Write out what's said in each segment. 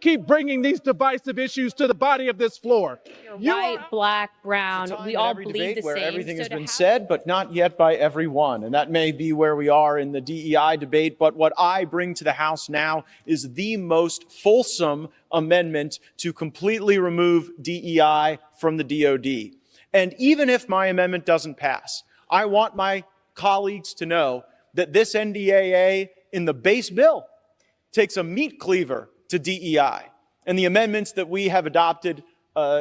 keep bringing these divisive issues to the body of this floor? White, black, brown, we all every bleed debate the where same. everything has So to been have- said, but not yet by everyone. And that may be where we are in the DEI debate. But what I bring to the House now is the most fulsome amendment to completely remove DEI from the DOD. And even if my amendment doesn't pass, I want my colleagues to know that this NDAA in the base bill takes a meat cleaver to DEI. And the amendments that we have adopted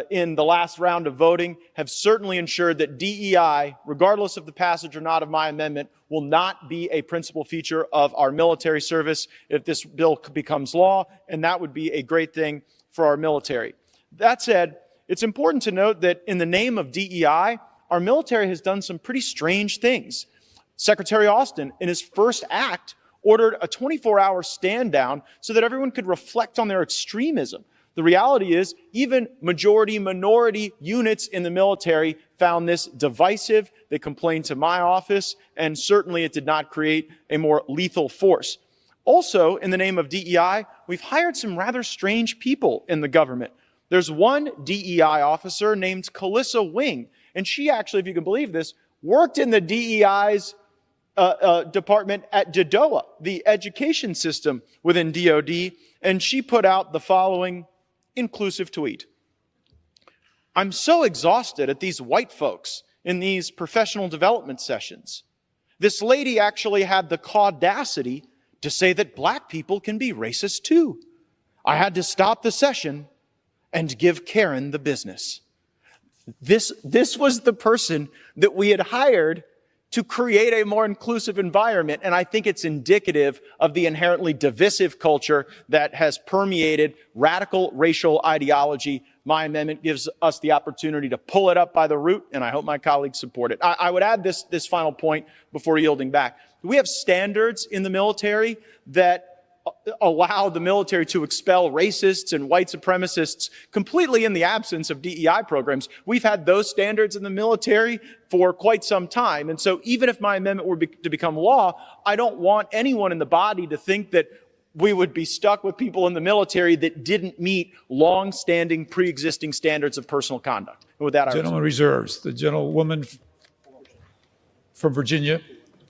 in the last round of voting have certainly ensured that DEI, regardless of the passage or not of my amendment, will not be a principal feature of our military service if this bill becomes law, and that would be a great thing for our military. That said, it's important to note that in the name of DEI, our military has done some pretty strange things. Secretary Austin, in his first act, ordered a 24-hour stand down so that everyone could reflect on their extremism. The reality is, even majority-minority units in the military found this divisive. They complained to my office, and certainly it did not create a more lethal force. Also, in the name of DEI, we've hired some rather strange people in the government. There's one DEI officer named Calissa Wing, and she actually, if you can believe this, worked in the DEI's department at DODOA, the education system within DOD, and she put out the following inclusive tweet. I'm so exhausted at these white folks in these professional development sessions. This lady actually had the audacity to say that black people can be racist too. I had to stop the session and give Karen the business. This was the person that we had hired to create a more inclusive environment. And I think it's indicative of the inherently divisive culture that has permeated radical racial ideology. My amendment gives us the opportunity to pull it up by the root, and I hope my colleagues support it. I would add this final point before yielding back. We have standards in the military that allow the military to expel racists and white supremacists completely in the absence of DEI programs. We've had those standards in the military for quite some time. And so even if my amendment were to become law, I don't want anyone in the body to think that we would be stuck with people in the military that didn't meet long-standing, pre-existing standards of personal conduct. And with that, Gentleman reserves. The gentlewoman from Virginia.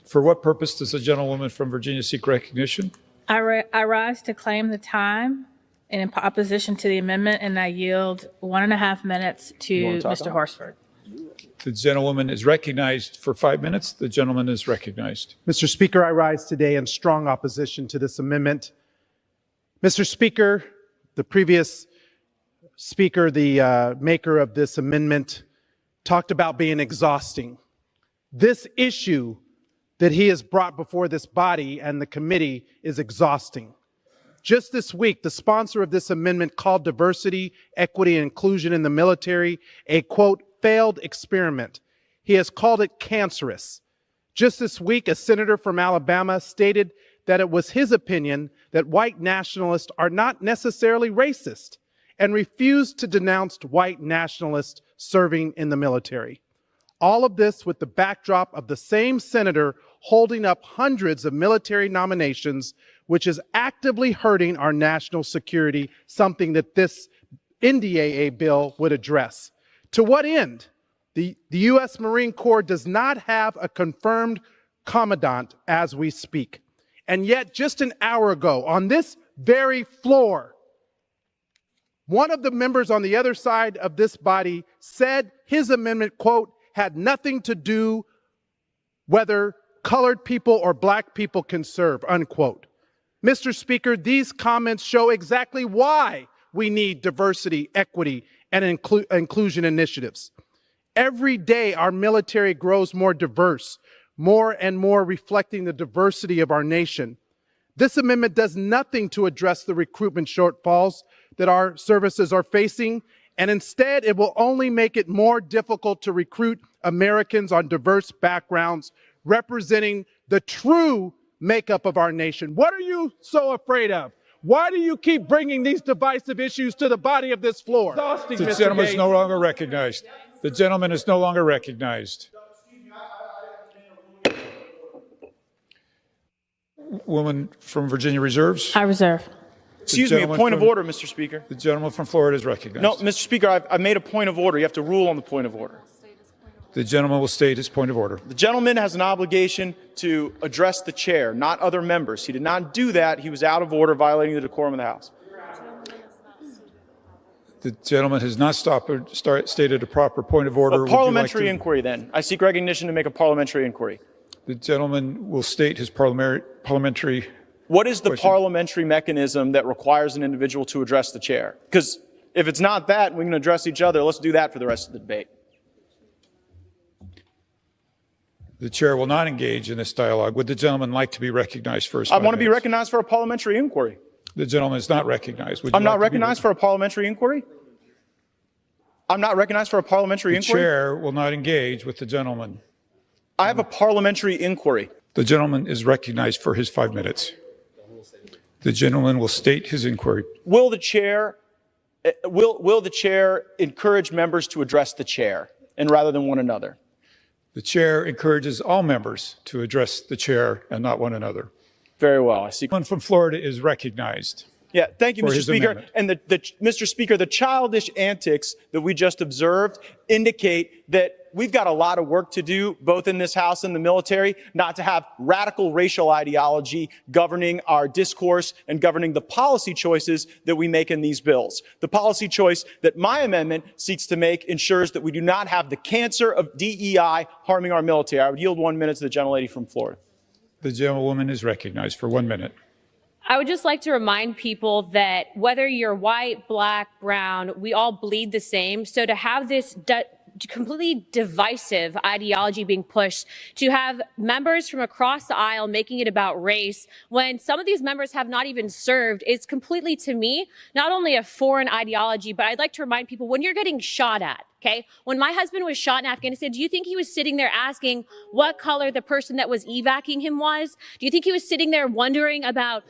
For what purpose does the gentlewoman from Virginia seek recognition? I rise to claim the time in opposition to the amendment, and I yield 1.5 minutes to Mr. Horsford. The gentlewoman is recognized for 5 minutes. The gentleman is recognized. Mr. Speaker, I rise today in strong opposition to this amendment. Mr. Speaker, the previous speaker, the maker of this amendment, talked about being exhausting. This issue that he has brought before this body and the committee is exhausting. Just this week, the sponsor of this amendment called diversity, equity, and inclusion in the military a, quote, failed experiment. He has called it cancerous. Just this week, a senator from Alabama stated that it was his opinion that white nationalists are not necessarily racist and refused to denounce white nationalists serving in the military. All of this with the backdrop of the same senator holding up hundreds of military nominations, which is actively hurting our national security, something that this NDAA bill would address. To what end? The U.S. Marine Corps does not have a confirmed commandant as we speak. And yet, just an hour ago, on this very floor, one of the members on the other side of this body said his amendment, quote, had nothing to do whether colored people or black people can serve, unquote. Mr. Speaker, these comments show exactly why we need diversity, equity, and inclusion initiatives. Every day, our military grows more diverse, more and more reflecting the diversity of our nation. This amendment does nothing to address the recruitment shortfalls that our services are facing, and instead it will only make it more difficult to recruit Americans on diverse backgrounds representing the true makeup of our nation. What are you so afraid of? Why do you keep bringing these divisive issues to the body of this floor? The gentleman is no longer recognized. The gentleman is no longer recognized. Woman from Virginia reserves. I reserve. Excuse me, a point of order, Mr. Speaker. The gentleman from Florida is recognized. No, Mr. Speaker, I've made a point of order. You have to rule on the point of order. The gentleman will state his point of order. The gentleman has an obligation to address the chair, not other members. He did not do that. He was out of order, violating the decorum of the House. The gentleman has not stated a proper point of order. A parliamentary inquiry, then. I seek recognition to make a parliamentary inquiry. The gentleman will state his parliamentary. What is the question. parliamentary mechanism that requires an individual to address the chair? Because if it's not that, we can address each other. Let's do that for the rest of the debate. The chair will not engage in this dialogue. Would the gentleman like to be recognized first? I want to be recognized for a parliamentary inquiry. The gentleman is not recognized. I'm not recognized for a parliamentary inquiry? I'm not recognized for a parliamentary inquiry? The chair will not engage with the gentleman. I have a parliamentary inquiry. The gentleman is recognized for his 5 minutes. The gentleman will state his inquiry. Will the chair encourage members to address the chair and rather than one another? The chair encourages all members to address the chair and not one another. Very well. I see. One from Florida is recognized. Yeah, thank you, Mr. Speaker. Amendment. And Mr. Speaker, the childish antics that we just observed indicate that we've got a lot of work to do, both in this House and the military, not to have radical racial ideology governing our discourse and governing the policy choices that we make in these bills. The policy choice that my amendment seeks to make ensures that we do not have the cancer of DEI harming our military. I would yield 1 minute to the gentlelady from Florida. The gentlewoman is recognized for 1 minute. I would just like to remind people that whether you're white, black, brown, we all bleed the same. So to have this completely divisive ideology being pushed, to have members from across the aisle making it about race, when some of these members have not even served, is completely, to me, not only a foreign ideology, but I'd like to remind people, when you're getting shot at, okay? When my husband was shot in Afghanistan, do you think he was sitting there asking what color the person that was evacuating him was? Do you think he was sitting there wondering about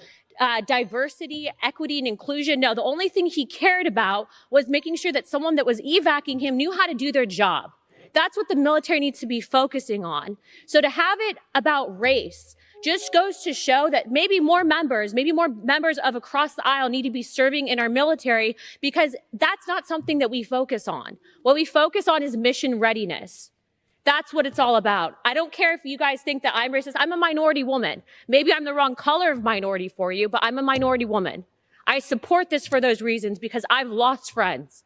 diversity, equity, and inclusion? No, the only thing he cared about was making sure that someone that was evacuating him knew how to do their job. That's what the military needs to be focusing on. So to have it about race just goes to show that maybe more members of across the aisle need to be serving in our military, because that's not something that we focus on. What we focus on is mission readiness. That's what it's all about. I don't care if you guys think that I'm racist. I'm a minority woman. Maybe I'm the wrong color of minority for you, but I'm a minority woman. I support this for those reasons because I've lost friends.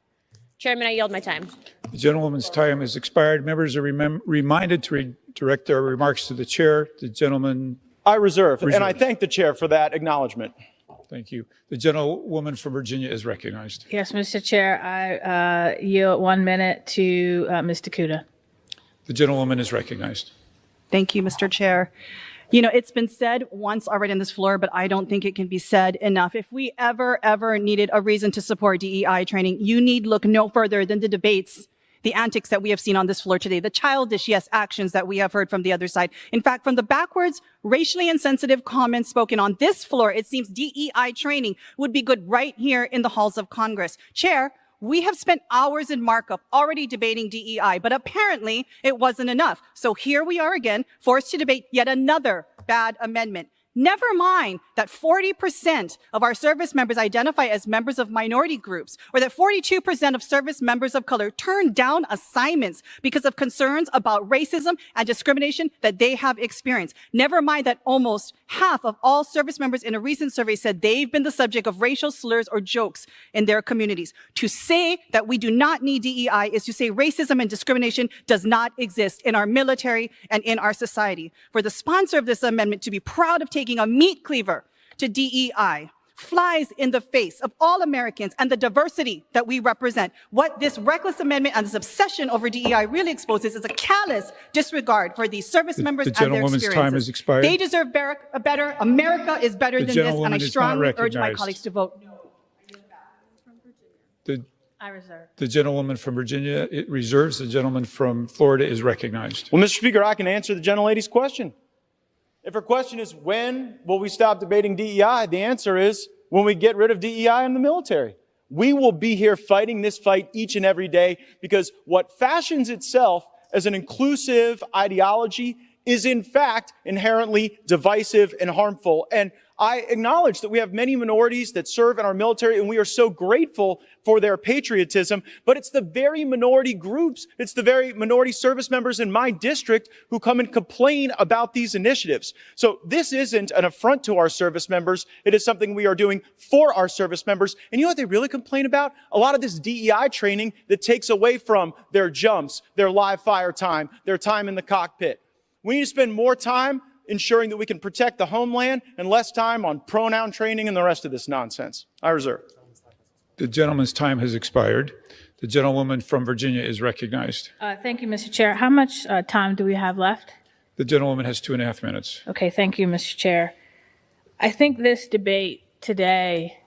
Chairman, I yield my time. The gentlewoman's time has expired. Members are reminded to direct their remarks to the chair. The gentleman. I reserve, and I thank the chair for that acknowledgement. Thank you. The gentlewoman from Virginia is recognized. Yes, Mr. Chair, I yield 1 minute to Mr. Kuda. The gentlewoman is recognized. Thank you, Mr. Chair. You know, it's been said once already on this floor, but I don't think it can be said enough. If we ever needed a reason to support DEI training, you need look no further than the debates, the antics that we have seen on this floor today, the childish, yes, actions that we have heard from the other side. In fact, from the backwards, racially insensitive comments spoken on this floor, it seems DEI training would be good right here in the halls of Congress. Chair, we have spent hours in markup already debating DEI, but apparently it wasn't enough. So here we are again, forced to debate yet another bad amendment. Never mind that 40% of our service members identify as members of minority groups, or that 42% of service members of color turn down assignments because of concerns about racism and discrimination that they have experienced. Never mind that almost half of all service members in a recent survey said they've been the subject of racial slurs or jokes in their communities. To say that we do not need DEI is to say racism and discrimination does not exist in our military and in our society. For the sponsor of this amendment to be proud of taking a meat cleaver to DEI flies in the face of all Americans and the diversity that we represent. What this reckless amendment and this obsession over DEI really exposes is a callous disregard for these service members and their experiences. Time has expired. They deserve a better, America is better than this, and I strongly urge my colleagues to vote no. I reserve. The gentlewoman from Virginia, it reserves. The gentleman from Florida is recognized. Well, Mr. Speaker, I can answer the gentlelady's question. If her question is, when will we stop debating DEI? The answer is, when we get rid of DEI in the military. We will be here fighting this fight each and every day, because what fashions itself as an inclusive ideology is in fact inherently divisive and harmful. And I acknowledge that we have many minorities that serve in our military, and we are so grateful for their patriotism, but it's the very minority groups, it's the very minority service members in my district who come and complain about these initiatives. So this isn't an affront to our service members. It is something we are doing for our service members. And you know what they really complain about? A lot of this DEI training that takes away from their jumps, their live fire time, their time in the cockpit. We need to spend more time ensuring that we can protect the homeland and less time on pronoun training and the rest of this nonsense. I reserve. The gentleman's time has expired. The gentlewoman from Virginia is recognized. Thank you, Mr. Chair. How much time do we have left? The gentlewoman has 2.5 minutes. Okay, thank you, Mr. Chair. I think this debate today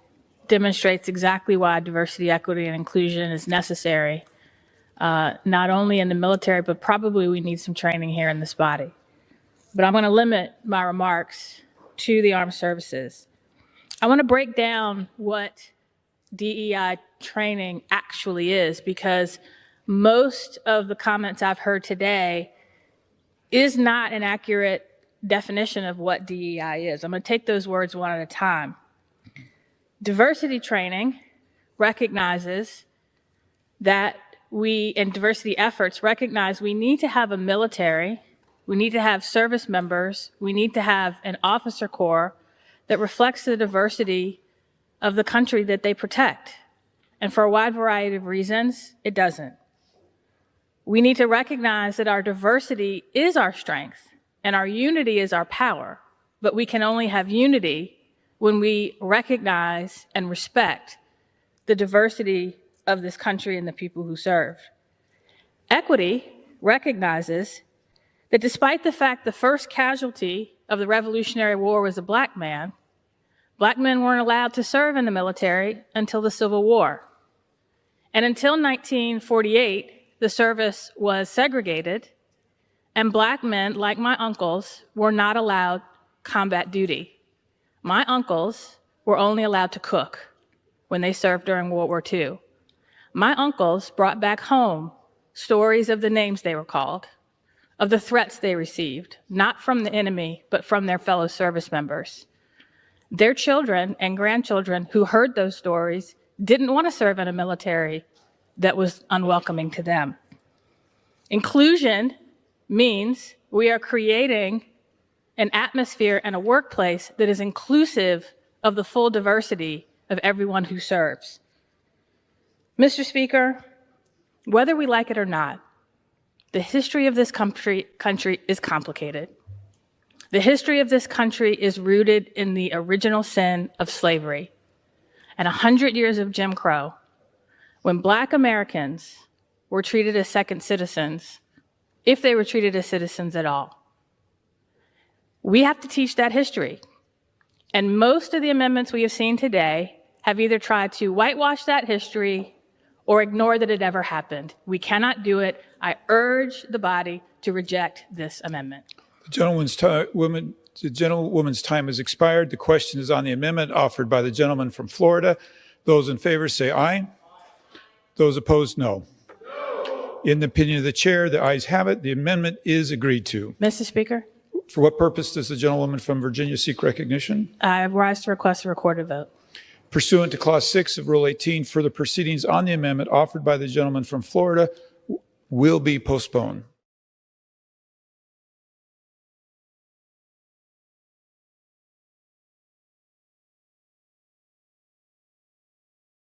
demonstrates exactly why diversity, equity, and inclusion is necessary, not only in the military, but probably we need some training here in this body. But I'm going to limit my remarks to the armed services. I want to break down what DEI training actually is, because most of the comments I've heard today is not an accurate definition of what DEI is. I'm going to take those words one at a time. Diversity training recognizes that we, in diversity efforts, recognize we need to have a military, we need to have service members, we need to have an officer corps that reflects the diversity of the country that they protect. And for a wide variety of reasons, it doesn't. We need to recognize that our diversity is our strength and our unity is our power, but we can only have unity when we recognize and respect the diversity of this country and the people who serve. Equity recognizes that despite the fact the first casualty of the Revolutionary War was a black man, black men weren't allowed to serve in the military until the Civil War. And until 1948, the service was segregated, and black men, like my uncles, were not allowed combat duty. My uncles were only allowed to cook when they served during World War II. My uncles brought back home stories of the names they were called, of the threats they received, not from the enemy, but from their fellow service members. Their children and grandchildren who heard those stories didn't want to serve in a military that was unwelcoming to them. Inclusion means we are creating an atmosphere and a workplace that is inclusive of the full diversity of everyone who serves. Mr. Speaker, whether we like it or not, the history of this country is complicated. The history of this country is rooted in the original sin of slavery and 100 years of Jim Crow, when Black Americans were treated as second citizens, if they were treated as citizens at all. We have to teach that history. And most of the amendments we have seen today have either tried to whitewash that history or ignore that it ever happened. We cannot do it. I urge the body to reject this amendment. The gentlewoman's time has expired. The question is on the amendment offered by the gentleman from Florida. Those in favor say aye. Those opposed, no. In the opinion of the chair, the ayes have it. The amendment is agreed to. Mr. Speaker? For what purpose does the gentlewoman from Virginia seek recognition? I rise to request a recorded vote. Pursuant to Clause 6 of Rule 18, further proceedings on the amendment offered by the gentleman from Florida will be postponed.